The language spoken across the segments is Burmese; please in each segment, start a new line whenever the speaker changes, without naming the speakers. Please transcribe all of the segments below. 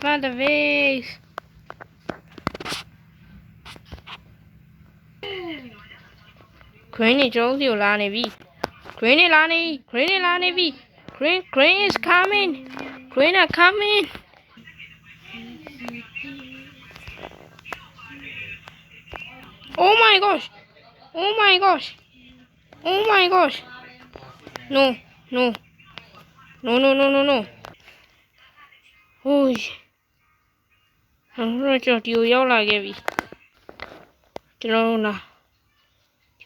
Find the vase. Granny Jones, you Lani V. Granny Lani, Granny Lani V. Granny is coming. Granny are coming. Oh my gosh. Oh my gosh. Oh my gosh. No, no. No, no, no, no, no. Ôi. Rồi cho tiêu yếu lại cái gì. Cho nó nè.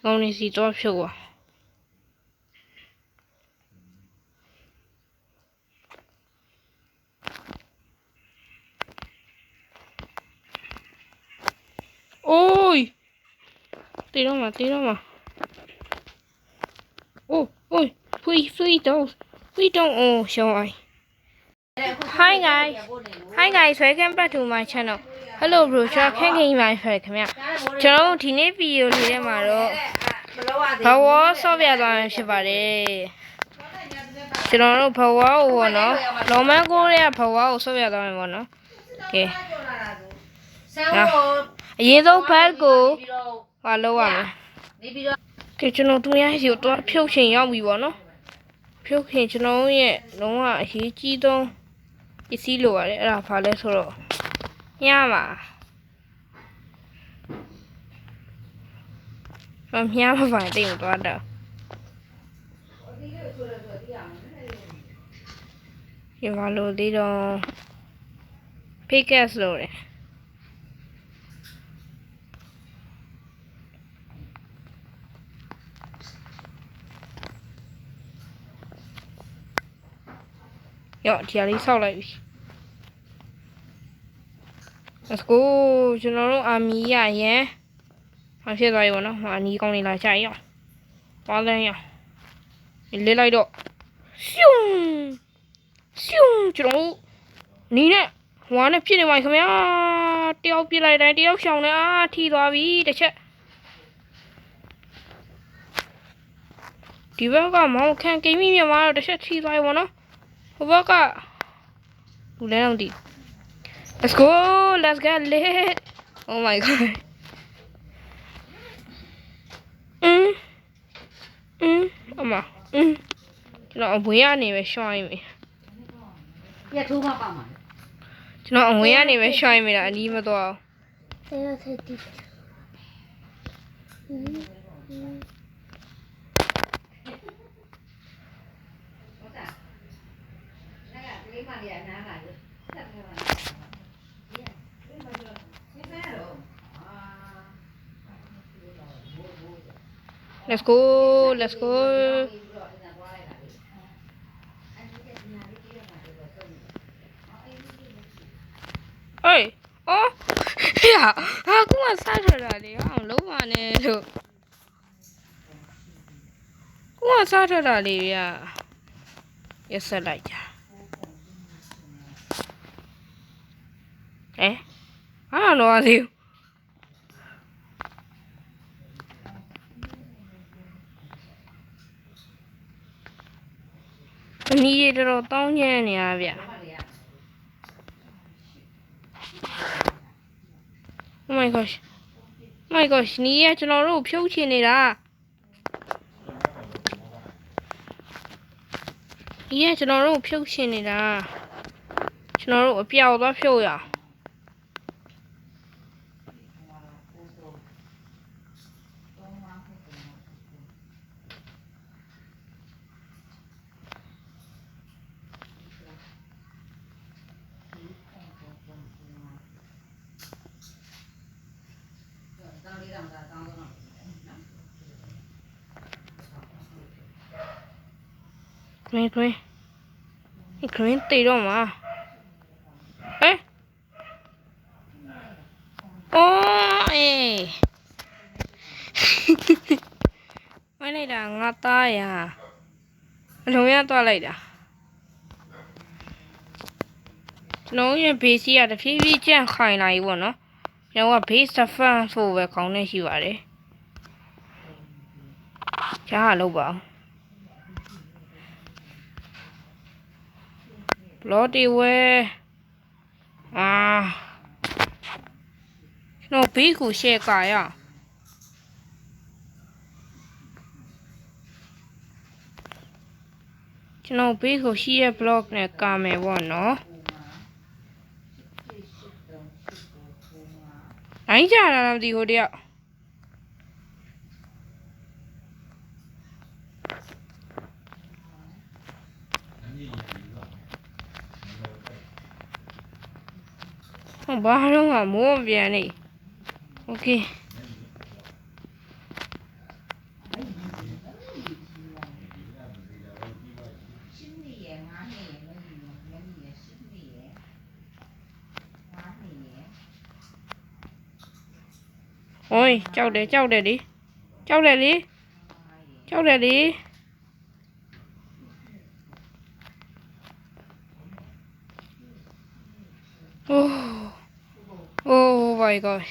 Con này gì to phiêu à. Ôi. Tí đâu mà. Ôi, please don't. Oh, sorry. Hi guys, welcome back to my channel. Hello bro, cho khen khen my friend ခင်ဗျ။ကျွန်တော်ဒီနေ့ဗီဒီယိုလေးထဲမှာတော့ဘာဝဆော့ပြသွားမှာဖြစ်ပါတယ်။ကျွန်တော်တို့ဘာဝကိုပေါ့နော်။ normal ကိုရဲ့ဘာဝကိုဆော့ပြသွားမှာပေါ့နော်။ကဲ။အရင်ဆုံးဘတ်ကိုဟာလောက်ရမယ်။ကဲကျွန်တော်သူများစီကိုတော့ဖြုတ်ချင်ရောက်ပြီပေါ့နော်။ဖြုတ်ခင်ကျွန်တော်ရဲ့လုံးဝအရေးကြီးဆုံးပစ္စည်းလိုရတယ်အဲ့ဒါဘာလဲဆိုတော့ညမှာမြားမပိုင်တိတ်မသွားတော့ဒီမှာလို့ဒီတော့ pickaxe လို့တယ်ရောဒီဟာလေးဆောက်လိုက်ပြီ Let's go ကျွန်တော်တို့အာမီရရန်ဘာဖြစ်သွားပြီပေါ့နော်ဟာနီးကောင်းနေလာကြရအောင်သွားလန်းရအောင်လေးလိုက်တော့ရှုံကျွန်တော်နီးနဲ့ဟွာနဲ့ဖြစ်နေပါခင်ဗျာတယောက်ပြစ်လိုက်တိုင်းတယောက်ရှောင်နေထီသွားပြီတစ်ချက်ဒီဘက်ကမောင်ခံကိန်းမိမြမှာတော့တစ်ချက်ထီသွားပြီပေါ့နော်ဟိုဘက်ကလူလဲတော့ဒီLet's go. Let's get lit. Oh my god. Amma. ကျွန်တော်အဝေးကနေပဲရှောင်းမိ။ပြတ်ထိုးမှပါမှာ။ကျွန်တော်အဝေးကနေပဲရှောင်းမိတာအနီးမသွားအောင်။ဆရာဆက်တီးLet's go. Hey. Oh. Yeah. အခုမှစားထွက်တာလေဟာလုံးဝနဲ့လို့ခုမှစားထွက်တာလေဗျာရက်ဆက်လိုက်ကြဟာတော့သေးဘူးအနီးရတော့တောင်းညံ့နေရဗျ Oh my gosh နီးရကျွန်တော်တို့ဖြုတ်ချင်နေတာကျွန်တော်တို့အပြောက်သွားဖြုတ်ရအောင်Green တေတော့မှာမလိုက်တာငါသားရအလုံးရသွားလိုက်တာကျွန်တော်ရဲ့ base ကတဖြည်းဖြည်းကျန့်ခိုင်လာပြီပေါ့နော်ကျွန်တော်က base defense ဆိုပဲခေါင်းနဲ့ရှိပါတယ်ကြားရလို့ပါဘလော့တီဝဲ ကျွန်တော်ဘေးကို share ကာရအောင်ကျွန်တော်ဘေးကိုရှိရဲ့ blog နဲ့ကာမယ်ပေါ့နော်တိုင်းကြတာလားမသိဘူးတယောက်ဘာတော့မှမိုးပြန်နေโอเคโอ้ยကြောက်တယ်လေကြောက်တယ်လေကြောက်တယ်လေOh my god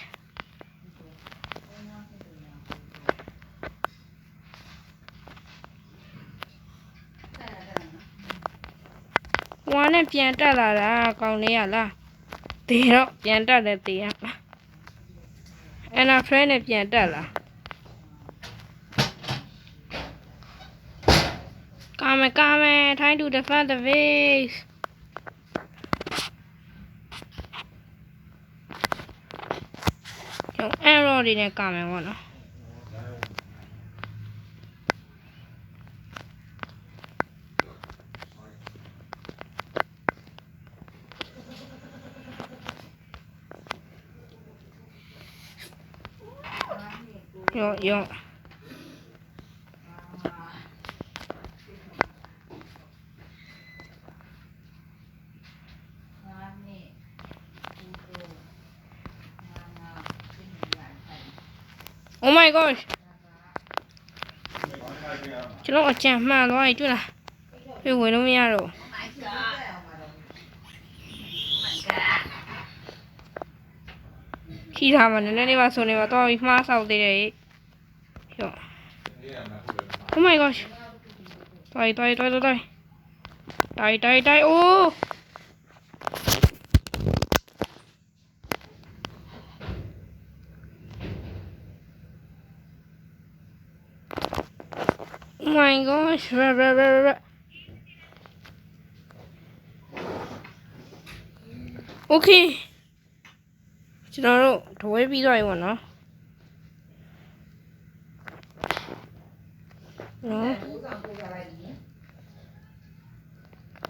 ဝါနဲ့ပြန်တက်လာတာကောင်းလေးရလားတေတော့ပြန်တက်တယ်တေရAnna friend နဲ့ပြန်တက်လာကာမယ် trying to defend the base ကျွန်တော် error တွေနဲ့ကာမယ်ပေါ့နော်ရောOh my gosh ကျွန်တော်အကြံမှန်သွားပြီတွေ့လားပြေဝင်လို့မရတော့ခီးထားမှာနည်းနည်းလေးပါဆိုနေပါတော့ပြီးမှားဆောက်သေးတယ်ရော Oh my gosh တိုက်အိုးOh my gosh Okay ကျွန်တော်တို့ဒဝဲပြီးသွားပြီပေါ့နော်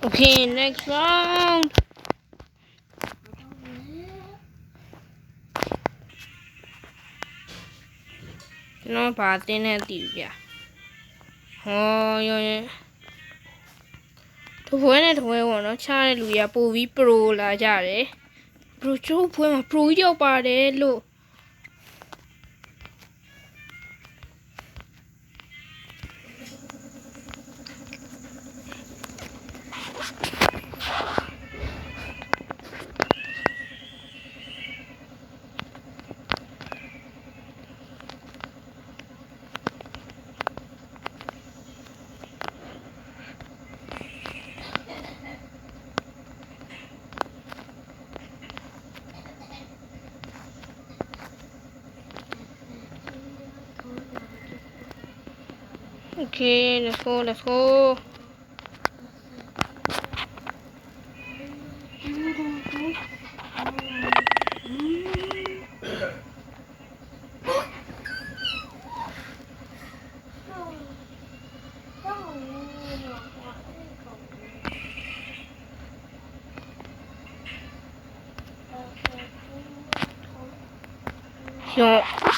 Okay next round ကျွန်တော်ဘာတင်းနဲ့တည်ပြဟောရောဒဝဲနဲ့ဒဝဲပေါ့နော်ချားတဲ့လူကြီးကပို့ပြီး pro လာကြတယ်Bro ကျိုးဖွင့်မှာ pro ရောက်ပါတယ်လို့ Okay, let's go.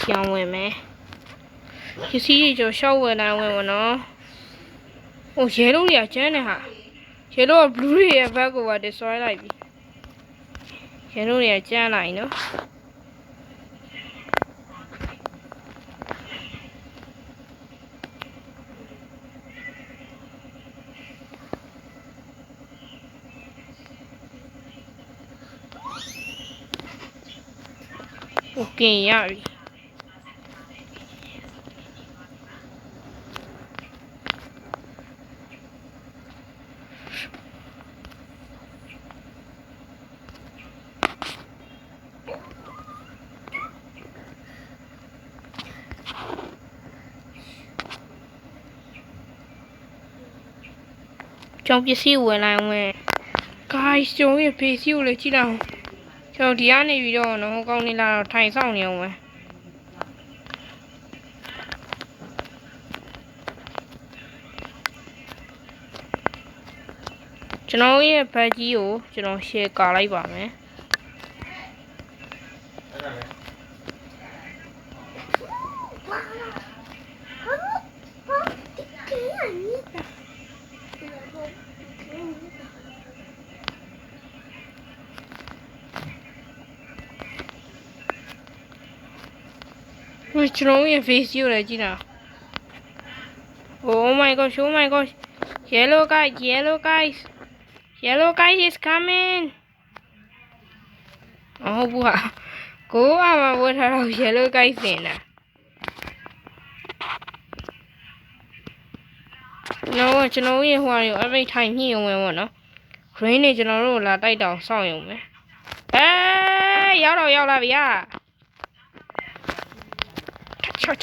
Xiongဝင်မယ်ပစ္စည်းတွေကျော်ရှောက်ဝယ်နိုင်ဝင်ပါနော်ဟိုရဲလုံးတွေကကျန်းနေဟာရဲလုံးက blue တွေရဲ့ back ကိုပါ destroy လိုက်ပြီရဲလုံးတွေကကျန်းလိုက်နော်Okay ရပြီ ပစ္စည်းဝင်လိုက်အောင်မယ် guys ကျွန်တော်ရဲ့ face ကိုလည်းကြည့်လိုက်အောင်ကျွန်တော်ဒီကနေပြီးတော့နော်ဟိုကောင်းနေလာတော့ထိုင်ဆောင်နေအောင်ပဲကျွန်တော်ရဲ့ဘက်ကြီးကိုကျွန်တော် share ကာလိုက်ပါမယ်ကျွန်တော်ရဲ့ face ကိုလည်းကြည့်တာ Oh my gosh, oh my gosh. Yellow guys is coming. Oh boy. Go on, what are yellow guys in? No, you know every time he went on. Green is general la die down song you me. Hey, yellow ya. Cha.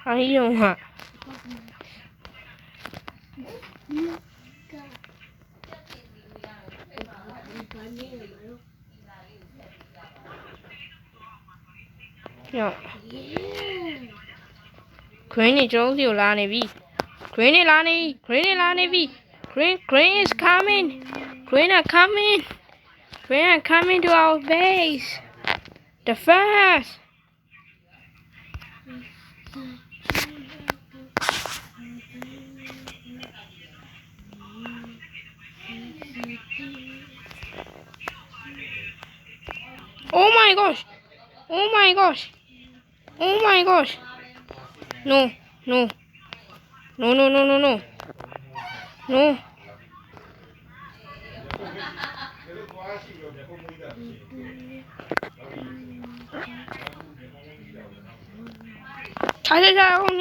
Ai dùng hả? Green is chỗ điều là này vi. Green is coming. Green are coming to our base. The first. Oh my gosh. No.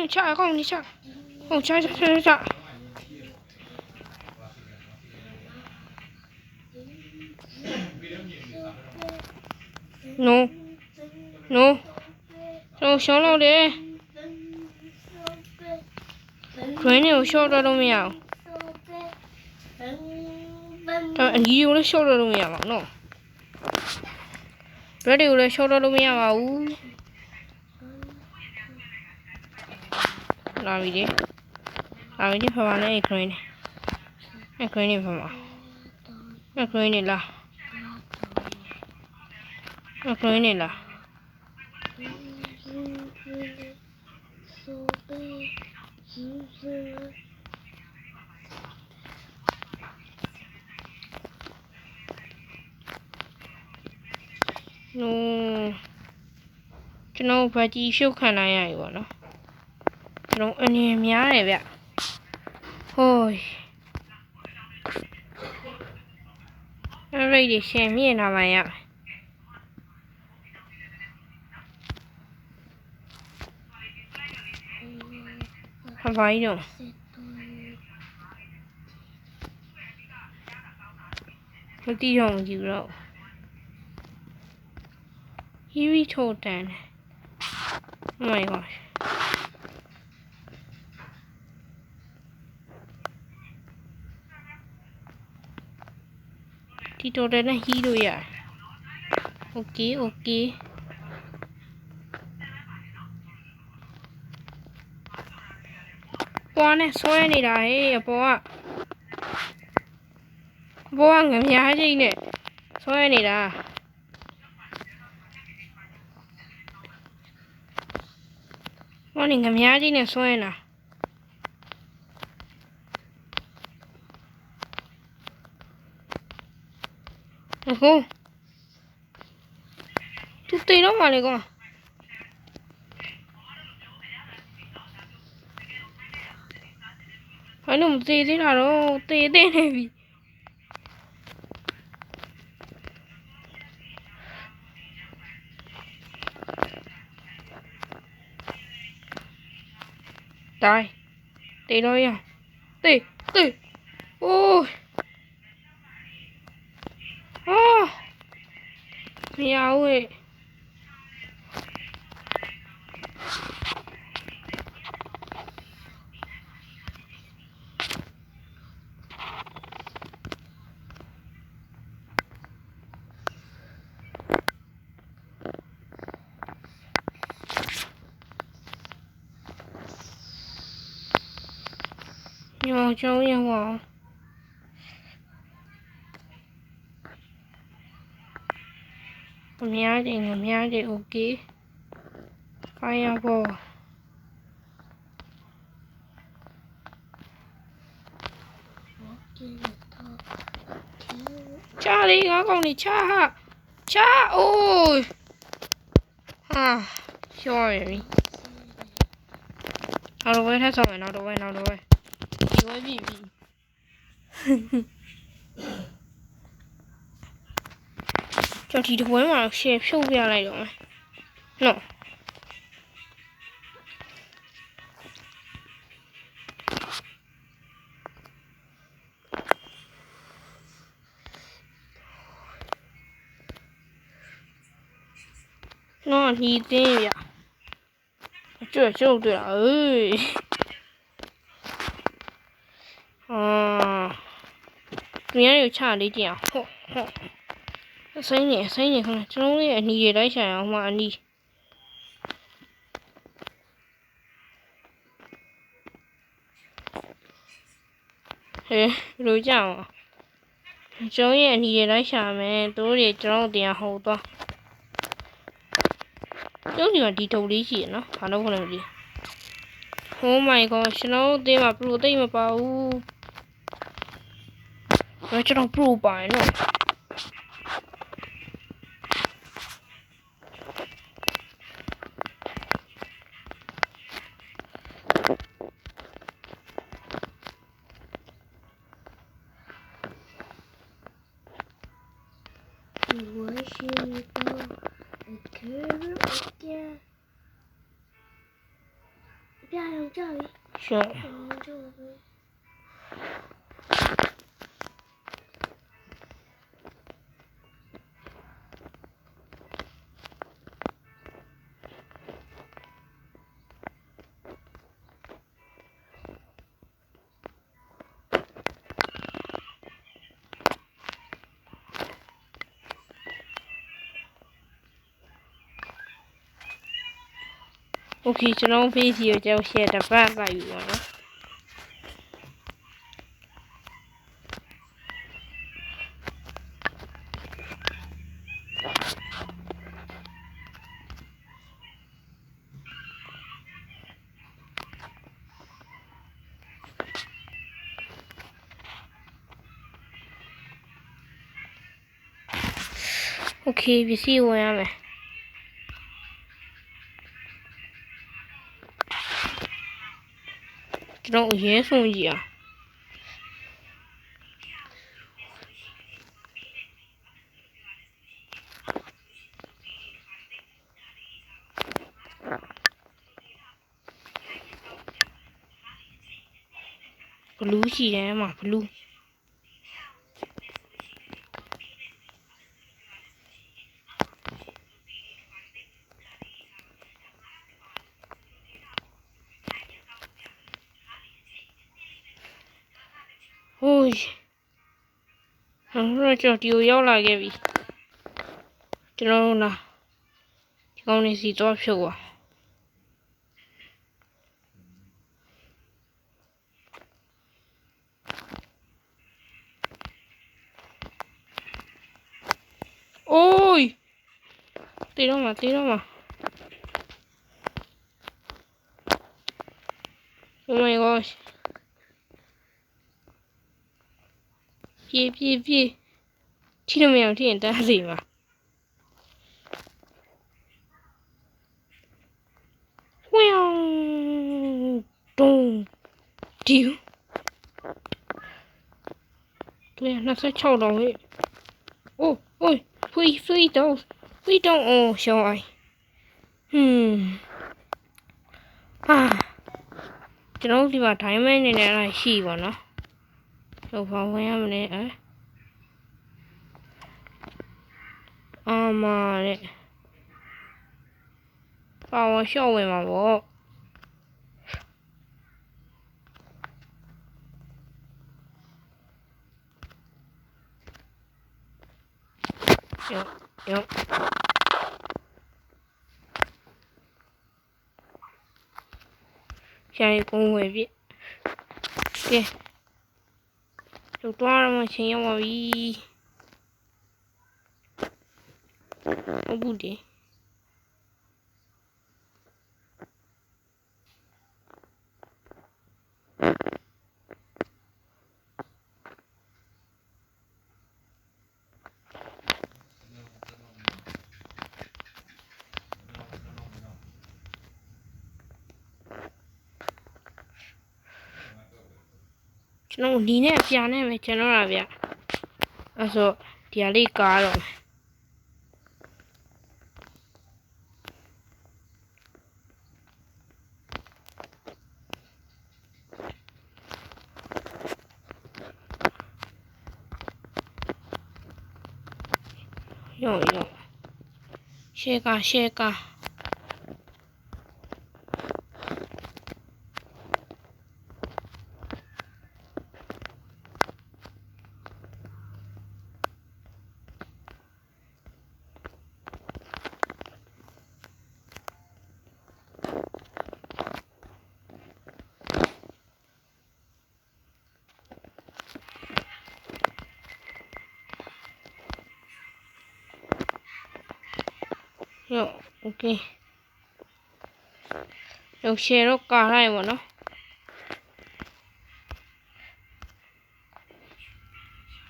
Cha, không cha. Oh, cha. No. Show đâu đi. Green này show ra đâu mèo. Anh yêu nó show ra đâu mèo mà nó. Red yêu nó show ra đâu mèo mà. Làm gì phải vào đây green này phải vào. Green này là. No. Chúng nó phải chỉ siêu khả năng này của nó. Chúng anh em nhá này vậy. Thôi. Ở đây để xem như nào vậy ạ. Không phải đâu. Không đi không chịu đâu. Here we told Dan. Oh my gosh. Thì told Dan là hi rồi à. Ok. Bố này xoay này đấy bố ạ. Bố ăn ngắm giá gì nè. Xoay này là. Bố này ngắm giá gì nè xoay nè. Được không? Chút tí đó mà này con. Phải nằm tê thế nào đâu, tê này vì Đây, tê đây à, tê, ôi, mèo ơi, 你往教练往。我明天 OK。Fireball。查理，我讲你查，哦，啊，小人。နောက်တော့ဝဲထက်ဆောင်မယ်နောက်တော့ဝဲဒီဝဲပြီကျွန်တော်ဒီတစ်ပွဲမှာရှယ်ဖြုတ်ပြလိုက်တော့မယ်နော်ညီတင်းရကျွတ်တွေ့တာသူများတွေကိုချလေးကြည့်အောင်ဟုတ်စိမ့်နေခဏကျွန်တော်ရဲ့အနီတွေလိုက်ဆိုင်အောင်မှအနီဟဲ့ဘယ်လိုကြအောင်ကျွန်တော်ရဲ့အနီတွေလိုက်ရှာမယ်တို့တွေကျွန်တော်တင်ဟိုသွားကျုပ်ဒီမှာဒီထုပ်လေးရှိရနော်ဘာလို့ခေါ်လဲမသိ Oh my god ကျွန်တော်တင်မှာပရိုသိမ့်မပါဘူးကျွန်တော်ပရိုပါနော်是。OK， ကျွန်တော်ဖေးစီကိုကြောက်ရှက်တစ်ပတ်လိုက်ယူပါနော်OK ပစ္စည်းဝင်ရမယ်ကျွန်တော်အရေးဆုံးကြီးอ่ะဘလူးရှိတယ်မှာဘလူးဟိုးကျွန်တော်ဒီကိုရောက်လာခဲ့ပြီကျွန်တော်တို့လားဒီကောင်းနေစီတော့ဖြုတ်ပါအိုးတေးတော့မှာOh my gosh ပြေးထိလို့မရအောင်ထိရင်တန်းစီမှာဝေယောတုံးဒီ226တော့ဟဲ့အိုးဖွေးတော့ရှောင်းအိုင်ကျွန်တော်ဒီမှာ diamond နေနဲ့အဲ့ရှိပါနော်တော့ဘာဝင်ရမလဲမာတဲ့ပါဝါရှော့ဝင်မှာပေါ့ရောရှာရီကုန်းဝယ်ပြ ကဲတို့တော့မှချင်းရောက်ပါပြီဟုတ်ဘူးဒီကျွန်တော်ဒီနဲ့ပြာနဲ့ပဲကျွန်တော်ရဗျအဲ့ဆိုဒီဟာလေးကားတော့ရောရှေ့ကာရောโอเคရောရှယ်တော့ကာလိုက်ပါနော်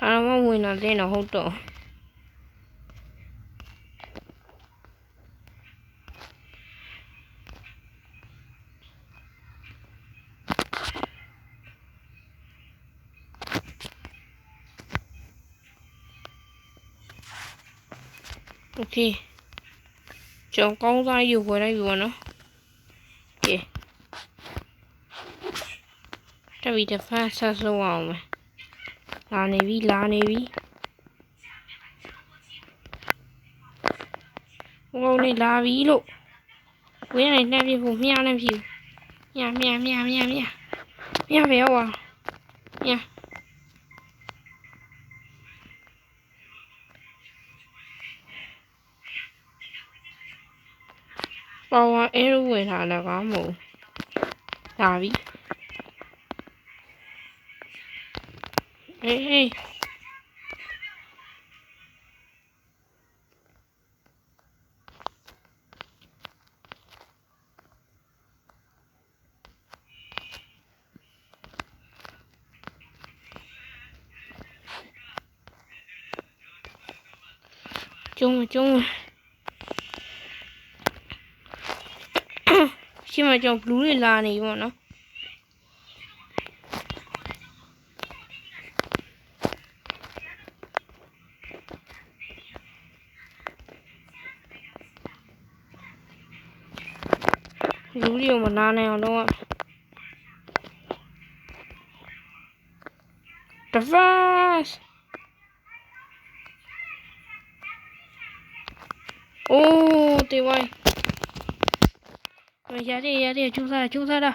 အားမဝင်လာတဲ့တော့ဟုတ်တော့โอเคကျွန်တော်ကောင်းစားယူဝယ်လိုက်ပြီပေါ့နော်ကဲတပီတစ်ဖက်ဆက်ဆုံးအောင်မယ်လာနေပြီဟိုကောင်နေလာပြီလို့ဝင်းနေနှက်ပြဖို့မြားနေပြီမြားပဲရောမြားပါဝါအဲရဝင်လာတာကမဟုတ်လာပြီအေးကျုံရှိမှကျွန်တော် blue တွေလာနေပြီပေါ့နော်လူတွေကိုမနာနိုင်အောင်တော့Defense! Oh, they why? Yari, Juzara. Juzara.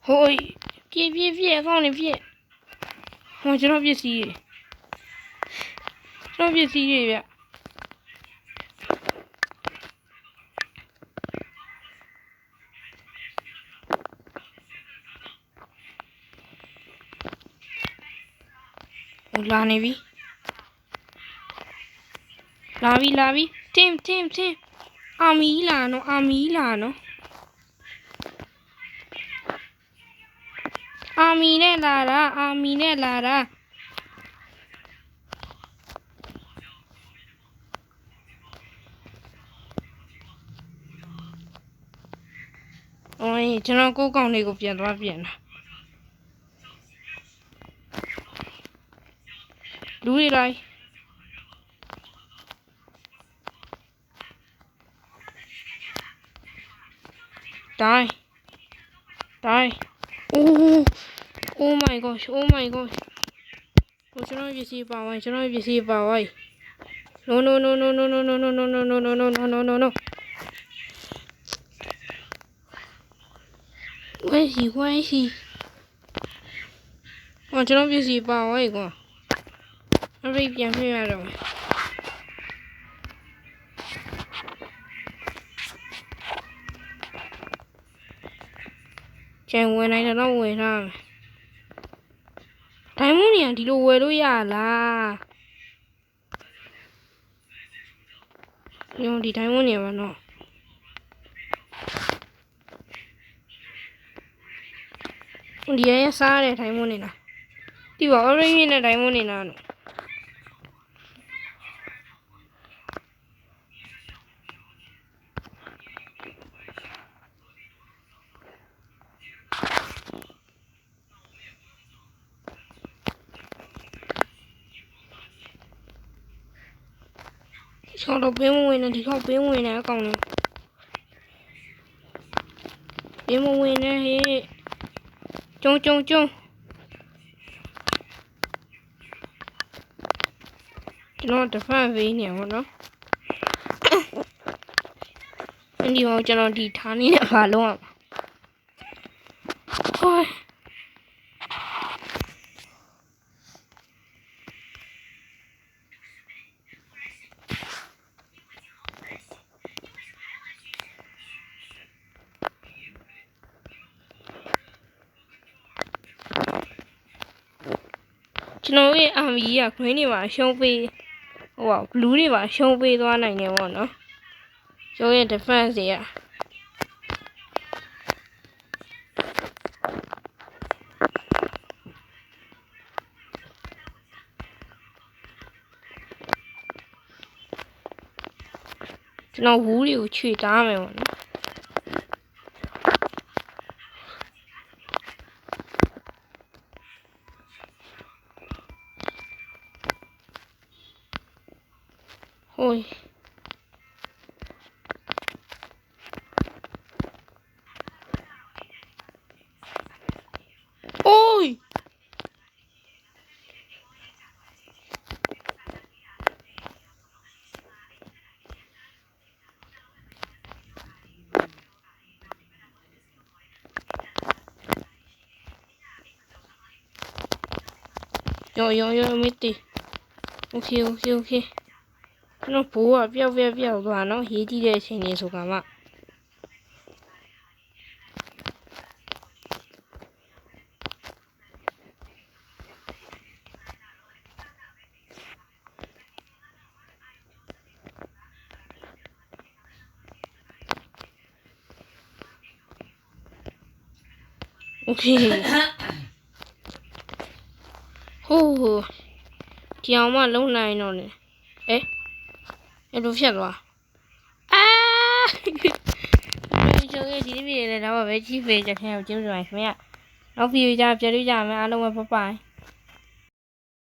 Hoi, vie, con vie. Oh, je n'en viens si. Yeah. Lavi. Tim. Amilano. Amine Lara. Ôi, cho nó cố con này của Việt Nam Việt. Đúng đi đây. Die. Oh my gosh. Ôi, cho nó bị gì vào ấy. No. Where is he? ကျွန်တော်ပစ္စည်းပါဝိုင်းကွာအရိပ်ပြန်ပြရတော့ကျန်ဝင်နိုင်တော့ဝင်ထားမယ်ဒိုင်မွန်ကြီးကဒီလိုဝယ်လို့ရလားညဒီဒိုင်မွန်ကြီးပါနော်ဒီရဲစားတဲ့ဒိုင်မွန်နေတာဒီပါ orange နဲ့ဒိုင်မွန်နေတာနော်ဆောင်းတော့ပင်းဝင်နေဒီခေါက်ပင်းဝင်နေအကောင်နေပင်းမဝင်နေဟေးကျုံကျွန်တော်တဖန်ဝေးနေပါတော့ဒီဟောကျွန်တော်ဒီထားနေတယ်ဘာလုံးอ่ะဟိုကျွန်တော်ရဲ့ army က green တွေပါရှုံးပေးဟို blue တွေပါရှုံးပေးသွားနိုင်တယ်ပေါ့နော်ကျွန်တော်ရဲ့ defense တွေကကျွန်တော်ဝူးတွေကိုခြွေတားမယ်ပေါ့နော်ဟိုအိုးယောမတီโอเคကျွန်တော်ဘိုးကပျောက်သွားနော်ရေးကြည့်တဲ့အချိန်လေးဆိုကမှโอเคဟိုးဒီအောင်မလုံးနိုင်တော့လေအဲ့လိုဖြစ်သွားကျွန်တော်ရဲ့ဒီဗီဒီယိုလေးတော့ပဲကြည့်ပေးကြခင်ဗျာကျေးဇူးတင်ပါတယ်ခင်ဗျာနောက်ဗီဒီယိုကြပြန်တွေ့ကြမယ်အားလုံးပဲဘိုင်